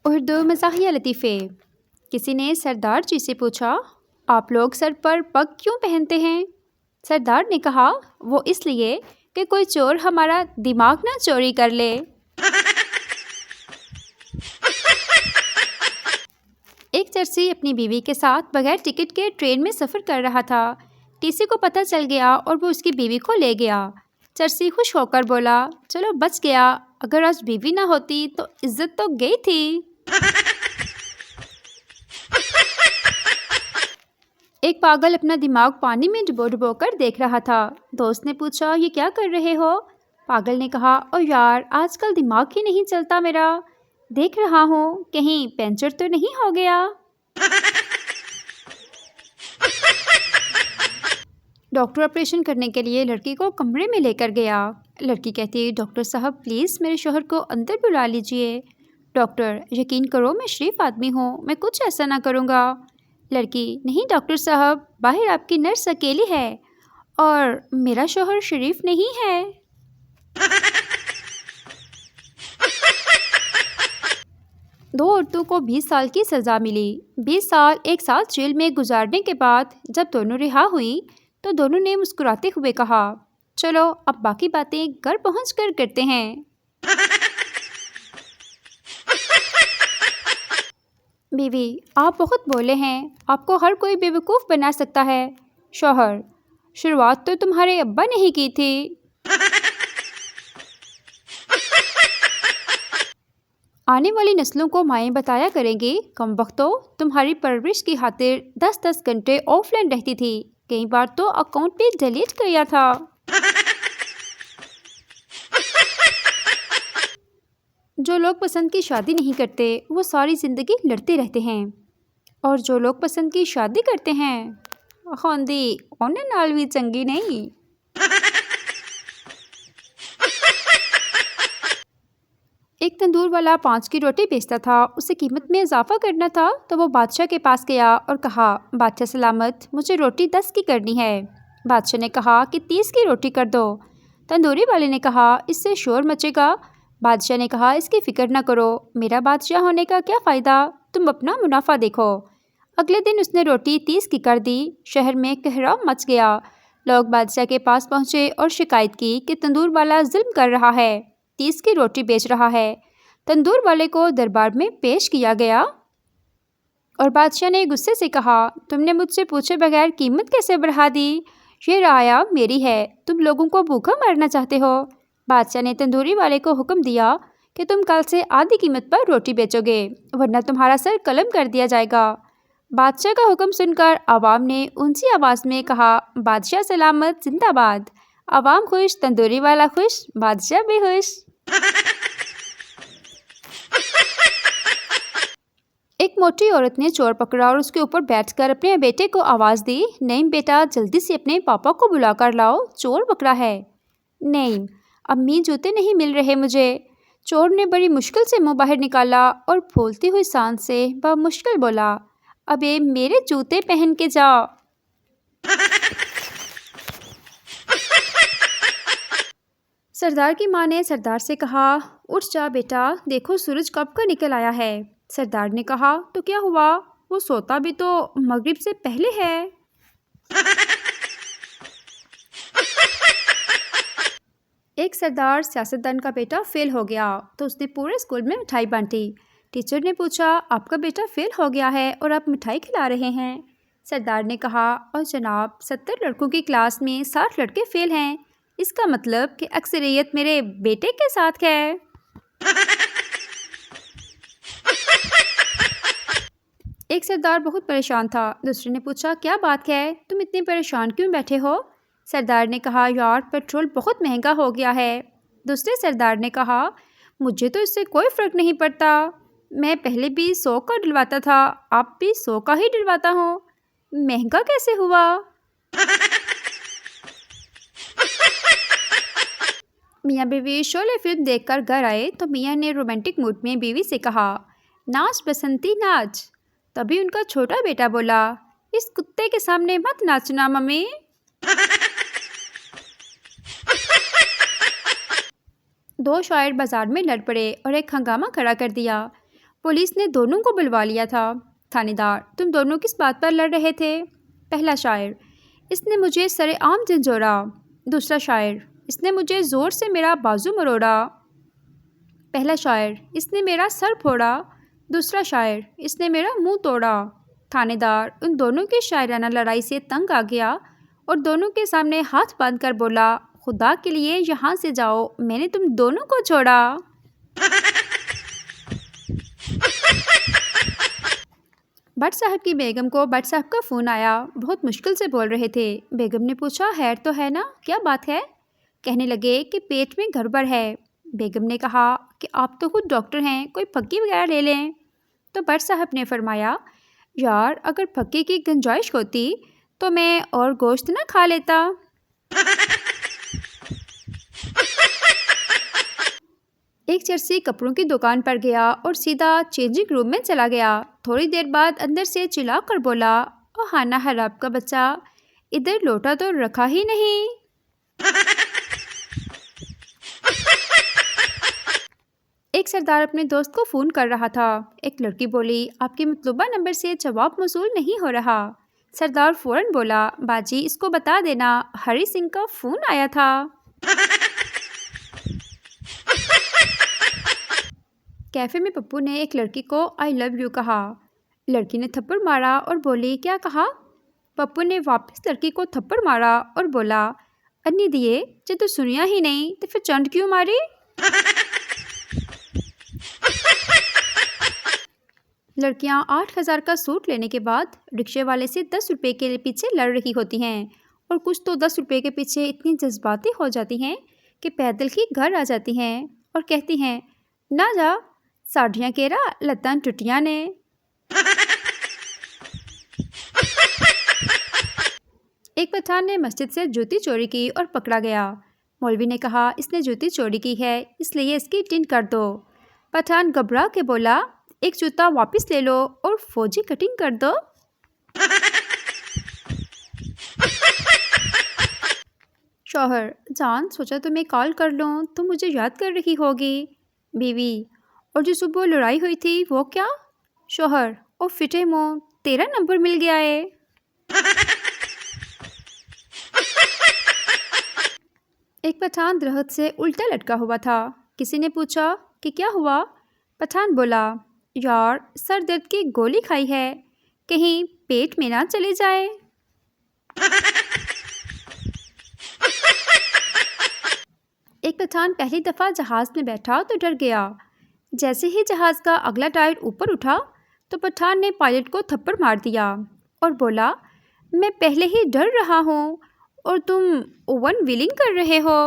اردو مزاحیہ لطیفے۔ کسی نے سردار جی سے پوچھا، آپ لوگ سر پر پگ کیوں پہنتے ہیں؟ سردار نے کہا، وہ اس لیے کہ کوئی چور ہمارا دماغ نہ چوری کر لے۔ ایک چرسی اپنی بیوی کے ساتھ بغیر ٹکٹ کے ٹرین میں سفر کر رہا تھا۔ ٹی سی کو پتہ چل گیا اور وہ اس کی بیوی کو لے گیا۔ چرسی خوش ہو کر بولا، چلو بچ گیا، اگر آج بیوی نہ ہوتی تو عزت تو گئی تھی۔ ایک پاگل اپنا دماغ پانی میں ڈبو ڈبو کر دیکھ رہا تھا۔ دوست نے پوچھا، یہ کیا کر رہے ہو؟ پاگل نے کہا، او یار، آج کل دماغ ہی نہیں چلتا میرا، دیکھ رہا ہوں کہیں پنچر تو نہیں ہو گیا۔ ڈاکٹر آپریشن کرنے کے لیے لڑکی کو کمرے میں لے کر گیا۔ لڑکی کہتی، ڈاکٹر صاحب پلیز میرے شوہر کو اندر بلا لیجئے۔ ڈاکٹر، یقین کرو میں شریف آدمی ہوں، میں کچھ ایسا نہ کروں گا۔ لڑکی، نہیں ڈاکٹر صاحب، باہر آپ کی نرس اکیلی ہے اور میرا شوہر شریف نہیں ہے۔ دو عورتوں کو 20 سال کی سزا ملی۔ 20 سال ایک سال جیل میں گزارنے کے بعد جب دونوں رہا ہوئیں تو دونوں نے مسکراتے ہوئے کہا، چلو اب باقی باتیں گھر پہنچ کر کرتے ہیں۔ بیوی، آپ بہت بولے ہیں، آپ کو ہر کوئی بیوقوف بنا سکتا ہے۔ شوہر، شروعات تو تمہارے ابا نے ہی کی تھی۔ آنے والی نسلوں کو مائیں بتایا کریں گی، کم وقتوں تمہاری پرورش کی خاطر 10 گھنٹے آف لائن رہتی تھی، کئی بار تو اکاؤنٹ بھی ڈیلیٹ کیا تھا۔ جو لوگ پسند کی شادی نہیں کرتے وہ ساری زندگی لڑتے رہتے ہیں، اور جو لوگ پسند کی شادی کرتے ہیں ہوندی انہیں نال بھی چنگی نہیں۔ ایک تندور والا 5 کی روٹی بیچتا تھا، اسے قیمت میں اضافہ کرنا تھا تو وہ بادشاہ کے پاس گیا اور کہا، بادشاہ سلامت، مجھے روٹی 10 کی کرنی ہے۔ بادشاہ نے کہا کہ 30 کی روٹی کر دو۔ تندوری والے نے کہا، اس سے شور مچے گا۔ بادشاہ نے کہا، اس کی فکر نہ کرو، میرا بادشاہ ہونے کا کیا فائدہ، تم اپنا منافع دیکھو۔ اگلے دن اس نے روٹی 30 کی کر دی۔ شہر میں کہرام مچ گیا۔ لوگ بادشاہ کے پاس پہنچے اور شکایت کی کہ تندور والا ظلم کر رہا ہے، 30 کی روٹی بیچ رہا ہے۔ تندور والے کو دربار میں پیش کیا گیا اور بادشاہ نے غصے سے کہا، تم نے مجھ سے پوچھے بغیر قیمت کیسے بڑھا دی؟ یہ رعایا میری ہے، تم لوگوں کو بھوکا مارنا چاہتے ہو؟ بادشاہ نے تندوری والے کو حکم دیا کہ تم کل سے آدھی قیمت پر روٹی بیچو گے، ورنہ تمہارا سر قلم کر دیا جائے گا۔ بادشاہ کا حکم سن کر عوام نے اونچی آواز میں کہا، بادشاہ سلامت زندہ باد۔ عوام خوش، تندوری والا خوش، بادشاہ بھی خوش۔ ایک موٹی عورت نے چور پکڑا اور اس کے اوپر بیٹھ کر اپنے بیٹے کو آواز دی، نعیم بیٹا جلدی سے اپنے پاپا کو بلا کر لاؤ، چور پکڑا ہے۔ نعیم، امی جوتے نہیں مل رہے مجھے۔ چور نے بڑی مشکل سے منہ باہر نکالا اور پھولتی ہوئی سانس سے بمشکل بولا، ابے میرے جوتے پہن کے جا۔ سردار کی ماں نے سردار سے کہا، اٹھ جا بیٹا، دیکھو سورج کب کا نکل آیا ہے۔ سردار نے کہا، تو کیا ہوا، وہ سوتا بھی تو مغرب سے پہلے ہے۔ ایک سردار سیاستدان کا بیٹا فیل ہو گیا تو اس نے پورے اسکول میں مٹھائی بانٹی۔ ٹیچر نے پوچھا، آپ کا بیٹا فیل ہو گیا ہے اور آپ مٹھائی کھلا رہے ہیں؟ سردار نے کہا، اور جناب 70 لڑکوں کی کلاس میں 60 لڑکے فیل ہیں، اس کا مطلب کہ اکثریت میرے بیٹے کے ساتھ ہے۔ ایک سردار بہت پریشان تھا۔ دوسرے نے پوچھا، کیا بات ہے، تم اتنے پریشان کیوں بیٹھے ہو؟ سردار نے کہا، یار پیٹرول بہت مہنگا ہو گیا ہے۔ دوسرے سردار نے کہا، مجھے تو اس سے کوئی فرق نہیں پڑتا، میں پہلے بھی 100 کا ڈلواتا تھا، اب بھی 100 کا ہی ڈلواتا ہوں، مہنگا کیسے ہوا؟ میاں بیوی شعلے فلم دیکھ کر گھر آئے تو میاں نے رومانٹک موڈ میں بیوی سے کہا، ناچ بسنتی ناچ۔ تبھی ان کا چھوٹا بیٹا بولا، اس کتے کے سامنے مت ناچنا ممی۔ دو شاعر بازار میں لڑ پڑے اور ایک ہنگامہ کھڑا کر دیا۔ پولیس نے دونوں کو بلوا لیا تھا۔ تھانے دار: تم دونوں کس بات پر لڑ رہے تھے؟ پہلا شاعر: اس نے مجھے سر عام جھنجھوڑا۔ دوسرا شاعر: اس نے مجھے زور سے میرا بازو مروڑا۔ پہلا شاعر: اس نے میرا سر پھوڑا۔ دوسرا شاعر: اس نے میرا منہ توڑا۔ تھانے دار ان دونوں کی شاعرانہ لڑائی سے تنگ آ گیا اور دونوں کے سامنے ہاتھ باندھ کر بولا: خدا کے لیے یہاں سے جاؤ، میں نے تم دونوں کو چھوڑا۔ بٹ صاحب کی بیگم کو بٹ صاحب کا فون آیا۔ بہت مشکل سے بول رہے تھے۔ بیگم نے پوچھا: خیر تو ہے نا؟ کیا بات ہے؟ کہنے لگے کہ پیٹ میں گڑبڑ ہے۔ بیگم نے کہا کہ آپ تو خود ڈاکٹر ہیں، کوئی پھکی وغیرہ لے لیں۔ تو بٹ صاحب نے فرمایا: یار اگر پھکی کی گنجائش ہوتی تو میں اور گوشت نہ کھا لیتا۔ ایک چرسی کپڑوں کی دکان پر گیا اور سیدھا چینجنگ روم میں چلا گیا۔ تھوڑی دیر بعد اندر سے چلا کر بولا: خانہ خراب کا بچہ، ادھر لوٹا تو رکھا ہی نہیں۔ ایک سردار اپنے دوست کو فون کر رہا تھا۔ ایک لڑکی بولی: آپ کے مطلوبہ نمبر سے جواب موصول نہیں ہو رہا۔ سردار فوراً بولا: باجی اس کو بتا دینا ہری سنگھ کا فون آیا تھا۔ کیفے میں پپو نے ایک لڑکی کو آئی لو یو کہا۔ لڑکی نے تھپڑ مارا اور بولی: کیا کہا؟ پپو نے واپس لڑکی کو تھپڑ مارا اور بولا: انی دیے جب تو سنیا ہی نہیں تو پھر چنڈ کیوں ماری؟ لڑکیاں 8,000 کا سوٹ لینے کے بعد رکشے والے سے 10 روپے کے پیچھے لڑ رہی ہوتی ہیں، اور کچھ تو 10 روپے کے پیچھے اتنی جذباتی ہو جاتی ہیں کہ پیدل ہی گھر آ جاتی ہیں اور کہتی ہیں: نہ جا ساڑھیاں کیرا لتاں ٹوٹیاں نے۔ ایک پٹھان نے مسجد سے جوتی چوری کی اور پکڑا گیا۔ مولوی نے کہا: اس نے جوتی چوری کی ہے، اس لیے اس کی ٹنڈ کر دو۔ پٹھان گھبرا کے بولا: ایک جوتا واپس لے لو اور فوجی کٹنگ کر دو۔ شوہر: جان سوچا تمہیں کال کر لوں، تم مجھے یاد کر رہی ہوگی۔ بیوی: اور جو صبح لڑائی ہوئی تھی وہ کیا؟ شوہر: او فٹے منہ، تیرا نمبر مل گیا ہے۔ ایک پٹھان درخت سے الٹا لٹکا ہوا تھا۔ کسی نے پوچھا کہ کیا ہوا؟ پٹھان بولا: یار سر درد کی گولی کھائی ہے، کہیں پیٹ میں نہ چلی جائے۔ ایک پٹھان پہلی دفعہ جہاز میں بیٹھا تو ڈر گیا۔ جیسے ہی جہاز کا اگلا ٹائر اوپر اٹھا تو پٹھان نے پائلٹ کو تھپڑ مار دیا اور بولا: میں پہلے ہی ڈر رہا ہوں اور تم اوون ویلنگ کر رہے ہو۔